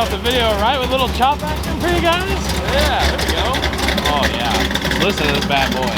off the video, right? With a little chop action for you guys. Yeah, there we go. Oh yeah, listen to this bad boy.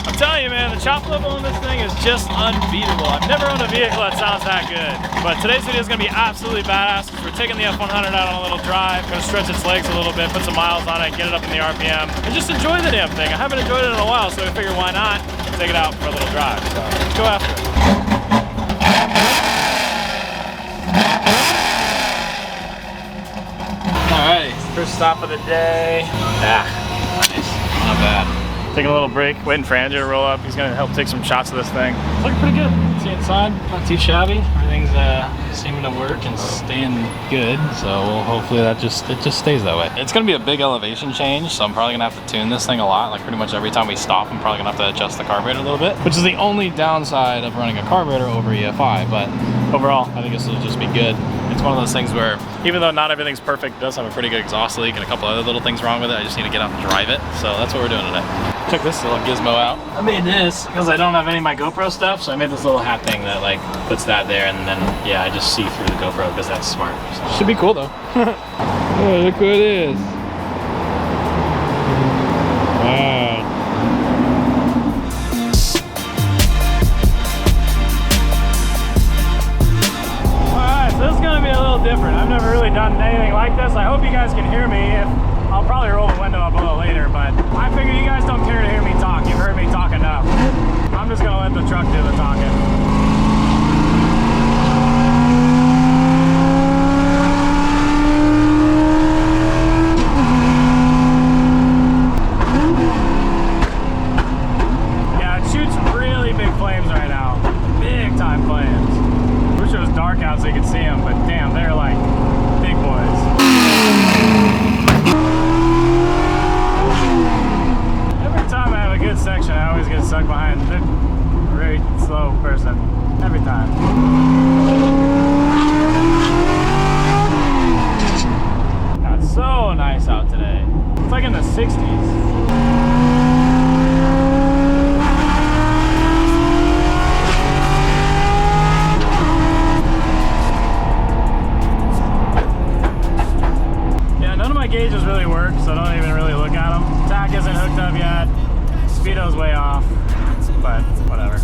I'm telling you, man, the chop level on this thing is just unbeatable. I've never owned a vehicle that sounds that good. But today's video is gonna be absolutely badass because we're taking the F100 out on a little drive, gonna stretch its legs a little bit, put some miles on it, get it up in the RPM, and just enjoy the damn thing. I haven't enjoyed it in a while, so I figured why not take it out for a little drive. So let's go after it. Alright, first stop of the day. Ah, nice, not bad. Taking a little break, waiting for Andrew to roll up. He's gonna help take some shots of this thing. It's looking pretty good. See inside, not too shabby. Everything's seeming to work and staying good. So hopefully it just stays that way. It's gonna be a big elevation change, so I'm probably gonna have to tune this thing a lot. Like pretty much every time we stop, I'm probably gonna have to adjust the carburetor a little bit, which is the only downside of running a carburetor over EFI. But overall, I think this will just be good. It's one of those things where, even though not everything's perfect, it does have a pretty good exhaust leak and a couple other little things wrong with it. I just need to get out and drive it. So that's what we're doing today. Check this little gizmo out. I made this because I don't have any of my GoPro stuff, so I made this little hat thing that like puts that there, and then yeah, I just see through the GoPro because that's smart. So. Should be cool though. Oh, look what it is. Wow. This is gonna be a little different. I've never really done anything like this. I hope you guys can hear me. I'll probably roll the window up a little later, but I figure you guys don't care to hear me talk. You've heard me talk enough. I'm just gonna let the truck do the talking. Yeah, it shoots really big flames right now. Big time flames. Wish it was dark out so you could see them, but damn, they're like big boys. Every time I have a good section, I always get stuck behind a very slow person. Every time. God, it's so nice out today. It's like in the 60s. Gauges really work, so don't even really look at them. Tack isn't hooked up yet. Speedo's way off, but whatever.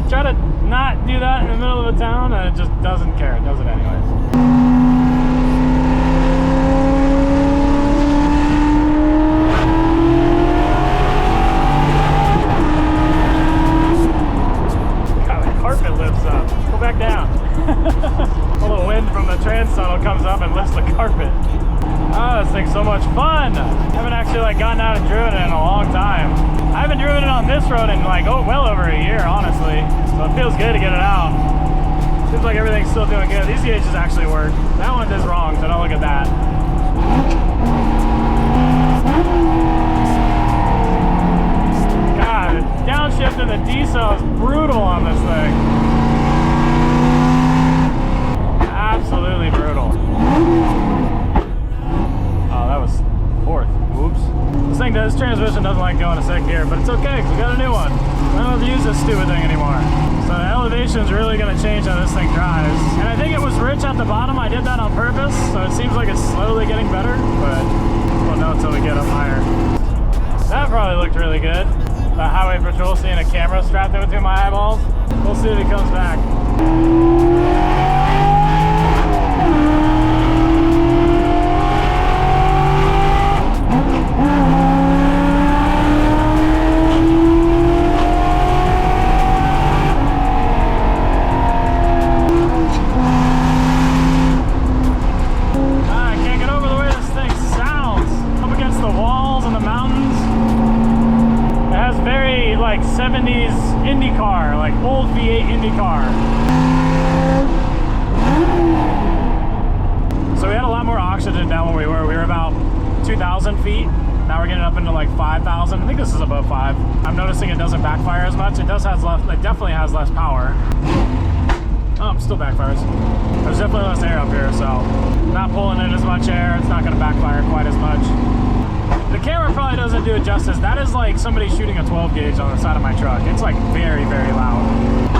Try to not do that in the middle of a town, and it just doesn't care. It does it anyways. God, the carpet lifts up. Go back down. All the wind from the trans tunnel comes up and lifts the carpet. Oh, this thing's so much fun. I haven't actually like gotten out and driven it in a long time. I haven't driven it on this road in like, well over a year, honestly. So it feels good to get it out. Seems like everything's still doing good. These gauges actually work. That one is wrong, so don't look at that. God, the downshift and the diesel is brutal on this thing. Absolutely brutal. Oh, that was fourth. Whoops. This transmission doesn't like going to second gear, but it's okay because we got a new one. I don't have to use this stupid thing anymore. So the elevation is really going to change how this thing drives. And I think it was rich at the bottom. I did that on purpose, so it seems like it's slowly getting better, but we'll know until we get up higher. That probably looked really good. The highway patrol seeing a camera strapped in between my eyeballs. We'll see if he comes back. the mountains. It has very like 70s IndyCar, like old V8 IndyCar. So we had a lot more oxygen down where we were. We were about 2,000 feet. Now we're getting up into like 5,000. I think this is above 5. I'm noticing it doesn't backfire as much. It definitely has less power. Oh, still backfires. There's definitely less air up here, so not pulling in as much air. It's not going to backfire quite as much. The camera probably doesn't do it justice. That is like somebody shooting a 12 gauge on the side of my truck. It's like very, very loud.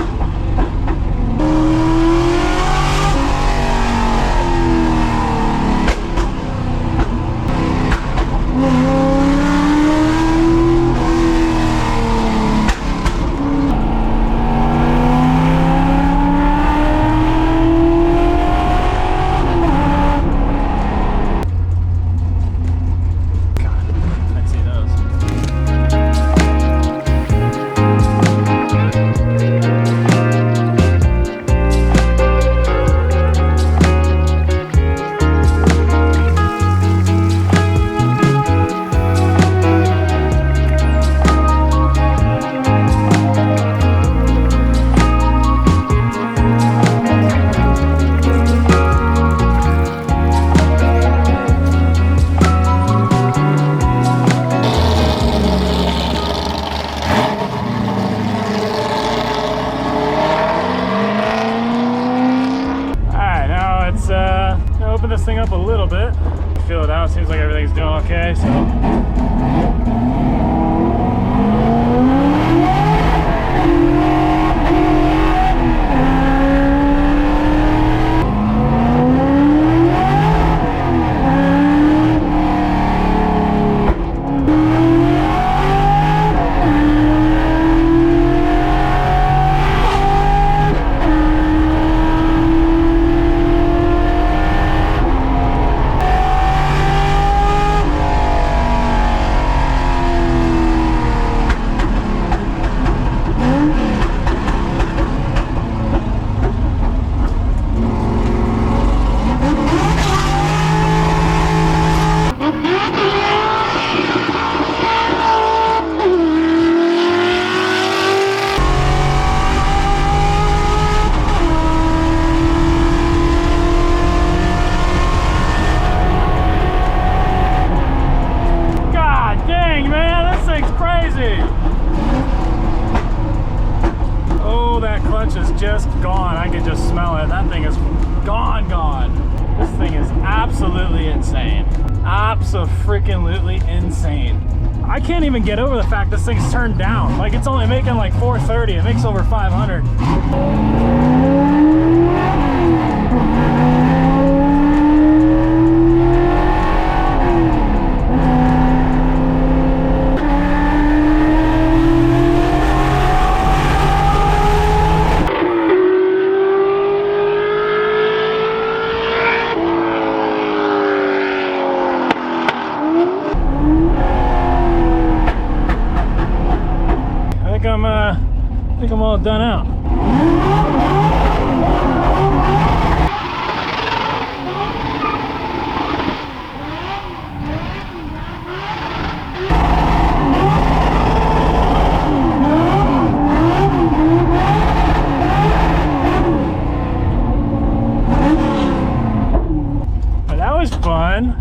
Open this thing up a little bit, feel it out. Seems like everything's doing okay, so. Just gone. I can just smell it. That thing is gone. This thing is absolutely insane. Abso-freaking-lutely insane. I can't even get over the fact this thing's turned down. Like, it's only making like 430. It makes over 500. I think I'm all done out. Well, that was fun.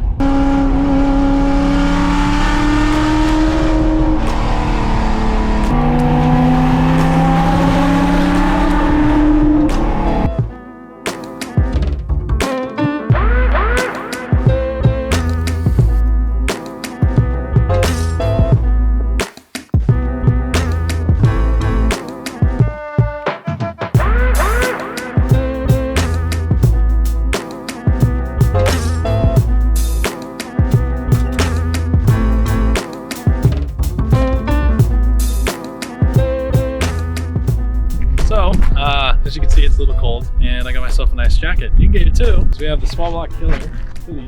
As you can see, it's a little cold, and I got myself a nice jacket. You can get it too. So we have the Small Block Killer hoodie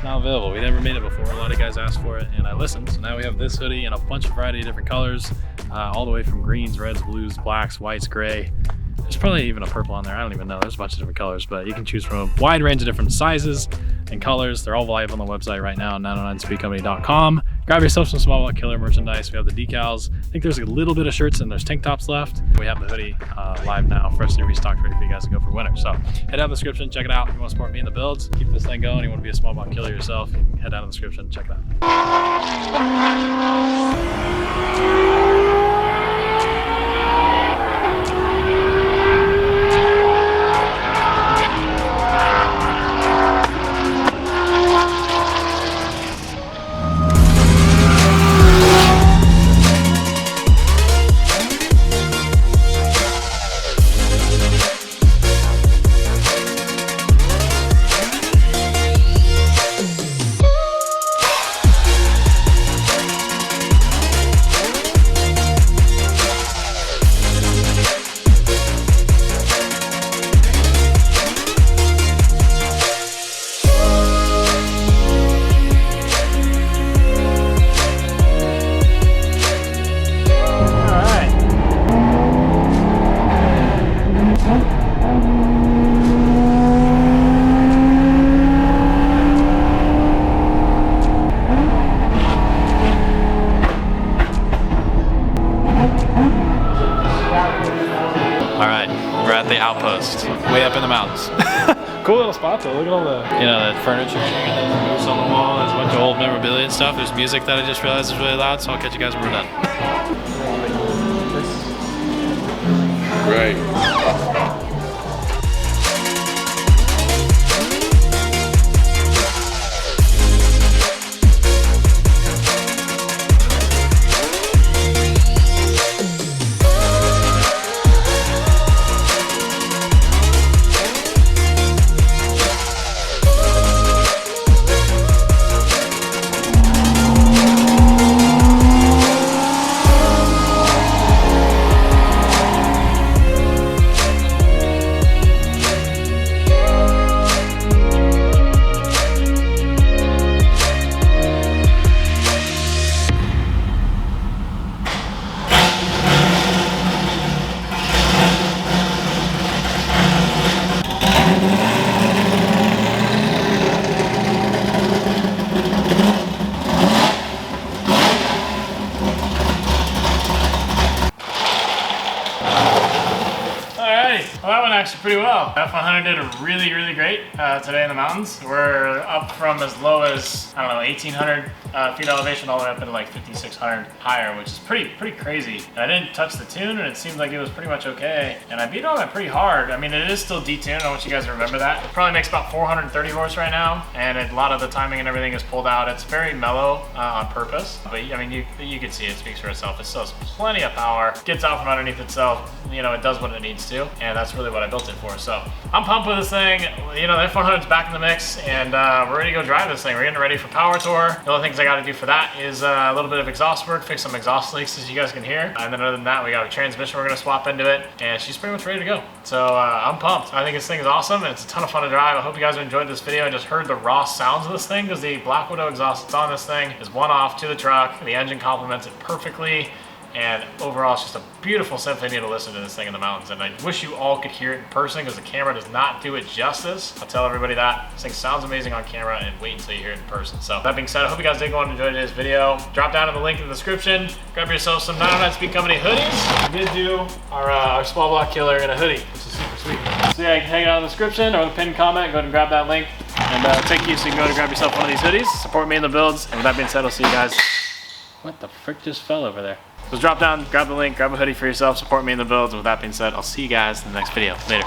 now available. We never made it before. A lot of guys asked for it, and I listened. So now we have this hoodie in a bunch of variety of different colors, all the way from greens, reds, blues, blacks, whites, gray. There's probably even a purple on there. I don't even know. There's a bunch of different colors, but you can choose from a wide range of different sizes and colors. They're all live on the website right now, 909speedcompany.com. Grab yourself some small block killer merchandise. We have the decals. I think there's a little bit of shirts and there's tank tops left. We have the hoodie live now, freshly restocked, ready for you guys to go for winter. So head down in the description, check it out. If you want to support me in the builds, keep this thing going, you want to be a small block killer yourself, you can head down in the description, check it out. The outpost, way up in the mountains. Cool little spot though. Look at all the, you know, the furniture in here, the moose on the wall. There's a bunch of old memorabilia and stuff. There's music that I just realized is really loud, so I'll catch you guys when we're done. Great. Well, that went actually pretty well. F100 did a really great today in the mountains. We're up from as low as, I don't know, 1,800 feet elevation all the way up into like 5,600 higher, which is pretty crazy. And I didn't touch the tune and it seemed like it was pretty much okay. And I beat on it pretty hard. I mean, it is still detuned. I want you guys to remember that. It probably makes about 430 horse right now. And a lot of the timing and everything is pulled out. It's very mellow on purpose. But I mean, you can see it speaks for itself. It still has plenty of power. Gets out from underneath itself. You know, it does what it needs to. And that's really what I built it for. So I'm pumped with this thing. You know, the F100's back in the mix and we're ready to go drive this thing. We're getting ready for Power Tour. The only things I got to do for that is a little bit of exhaust work, fix some exhaust leaks as you guys can hear. And then other than that, we got a transmission we're going to swap into it and she's pretty much ready to go. So I'm pumped. I think this thing is awesome and it's a ton of fun to drive. I hope you guys enjoyed this video. I just heard the raw sounds of this thing because the Black Widow exhaust that's on this thing is one off to the truck. The engine complements it perfectly. And overall, it's just a beautiful symphony to listen to this thing in the mountains. And I wish you all could hear it in person because the camera does not do it justice. I'll tell everybody that. This thing sounds amazing on camera and wait until you hear it in person. So that being said, I hope you guys did go and enjoy today's video. Drop down in the link in the description. Grab yourself some 909 Speed Company hoodies. We did do our small block killer in a hoodie, which is super sweet. So yeah, you can hang out in the description or the pinned comment. Go ahead and grab that link. And thank you, so you can go and grab yourself one of these hoodies. Support me in the builds. And with that being said, I'll see you guys. What the frick just fell over there? Just drop down, grab the link, grab a hoodie for yourself, support me in the builds. And with that being said, I'll see you guys in the next video. Later.